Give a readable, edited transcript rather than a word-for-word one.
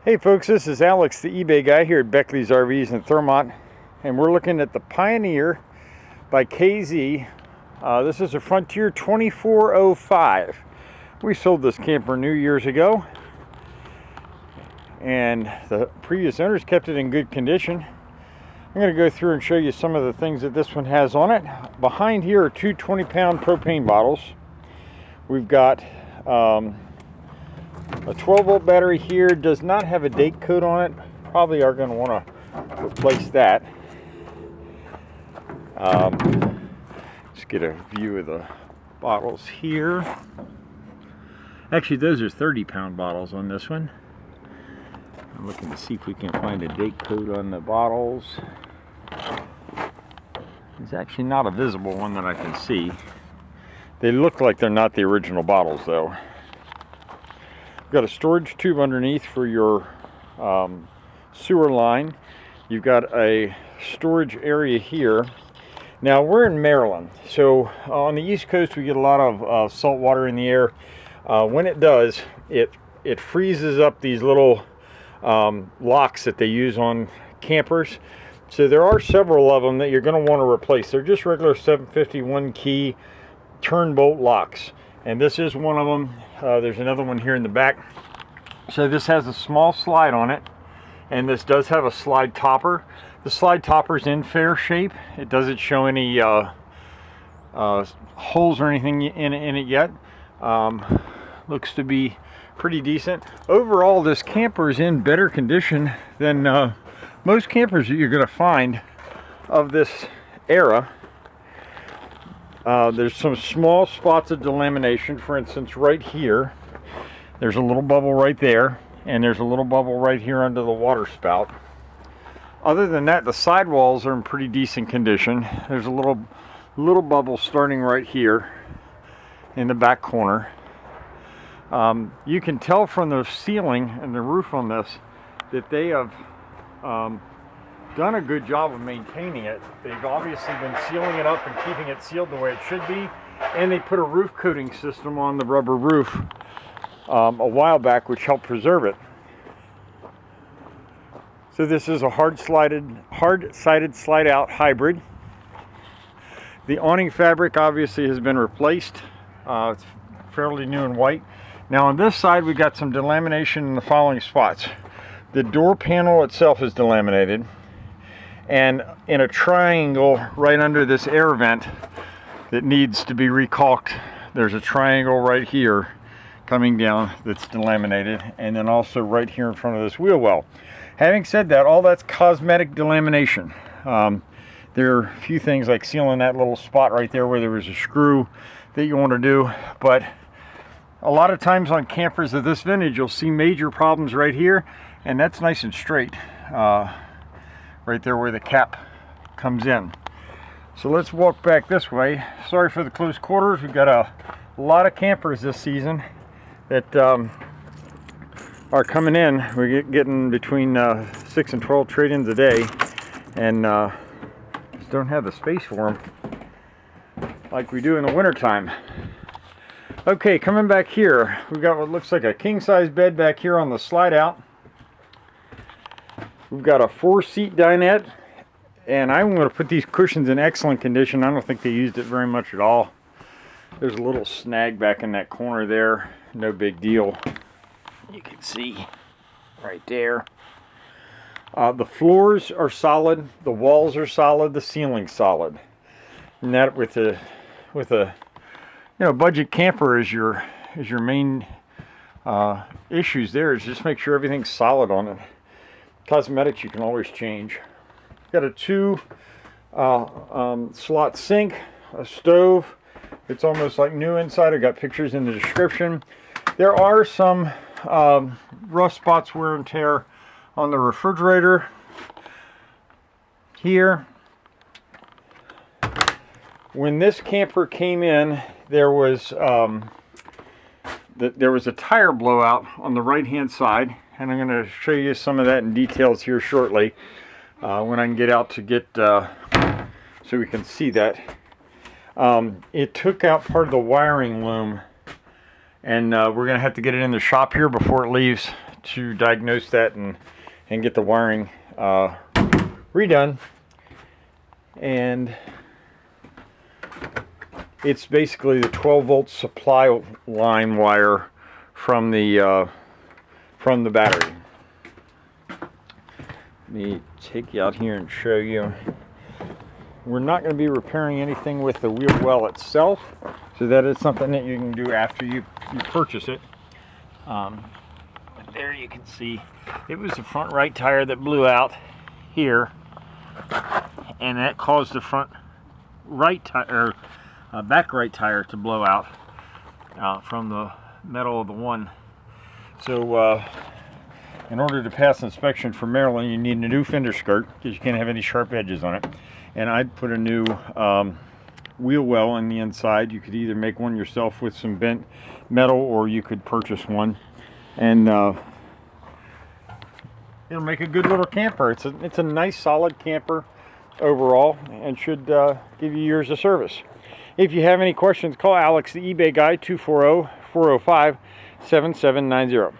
Hey folks, this is Alex, the eBay guy here at Beckleys RVs in Thurmont, and we're looking at the Pioneer by KZ. This is a Frontier 2405. We sold this camper New Year's ago, and the previous owners kept it in good condition. I'm going to go through and show you some of the things that this one has on it. Behind here are two 20-pound propane bottles. We've got a 12-volt battery here. Does not have a date code on it. Probably are going to want to replace that. Let's get a view of the bottles here. Actually, those are 30-pound bottles on this one. I'm looking to see if we can find a date code on the bottles. There's actually not a visible one that I can see. They look like they're not the original bottles, though. Got a storage tube underneath for your sewer line. You've got a storage area here. Now we're in Maryland, so on the East Coast we get a lot of salt water in the air. When it does, it freezes up these little locks that they use on campers. So there are several of them that you're going to want to replace. They're just regular 751 key turn bolt locks, and this is one of them. There's another one here in the back. So this has a small slide on it, and this does have a slide topper. The slide topper is in fair shape. It doesn't show any holes or anything in it yet. Looks to be pretty decent. Overall, this camper is in better condition than most campers that you're going to find of this era. There's some small spots of delamination. For instance, right here, there's a little bubble right there, and there's a little bubble right here under the water spout. Other than that, the sidewalls are in pretty decent condition. There's a little bubble starting right here in the back corner. You can tell from the ceiling and the roof on this that they have done a good job of maintaining it. They've obviously been sealing it up and keeping it sealed the way it should be, and they put a roof coating system on the rubber roof a while back, which helped preserve it. So this is a hard-sided slide-out hybrid. The awning fabric obviously has been replaced. It's fairly new and white. Now on this side we got some delamination in the following spots. The door panel itself is delaminated, and in a triangle right under this air vent that needs to be recaulked, there's a triangle right here coming down that's delaminated, and then also right here in front of this wheel well. Having said that, all that's cosmetic delamination. There are a few things like sealing that little spot right there where there was a screw that you want to do, but a lot of times on campers of this vintage you'll see major problems right here, and that's nice and straight. Right there where the cap comes in. So let's walk back this way. Sorry for the close quarters. We've got a lot of campers this season that are coming in. We're getting between 6 and 12 trade-ins a day, and just don't have the space for them like we do in the wintertime. Okay, coming back here, we've got what looks like a king-size bed back here on the slide-out. We've got a 4-seat dinette, and I'm going to put these cushions in excellent condition. I don't think they used it very much at all. There's a little snag back in that corner there. No big deal. You can see right there. The floors are solid. The walls are solid. The ceiling's solid. And that with a budget camper is your main issues there, is just make sure everything's solid on it. Cosmetics you can always change. Got a 2 slot sink, a stove. It's almost like new inside. I got pictures in the description. There are some rough spots, wear and tear on the refrigerator here. When this camper came in, there was a tire blowout on the right hand side, and I'm going to show you some of that in details here shortly when I can get out to get so we can see that. It took out part of the wiring loom and we're gonna have to get it in the shop here before it leaves to diagnose that and get the wiring redone. And it's basically the 12-volt supply line wire from the battery. Let me take you out here and show you. We're not going to be repairing anything with the wheel well itself, so that is something that you can do after you purchase it. There you can see it was the front right tire that blew out here, and that caused the front right tire, back right tire, to blow out from the metal of the one. So in order to pass inspection for Maryland, you need a new fender skirt because you can't have any sharp edges on it. And I'd put a new wheel well on the inside. You could either make one yourself with some bent metal, or you could purchase one, and it'll make a good little camper. It's a nice solid camper overall, and should give you years of service. If you have any questions, call Alex, the eBay guy, 240-405-7790.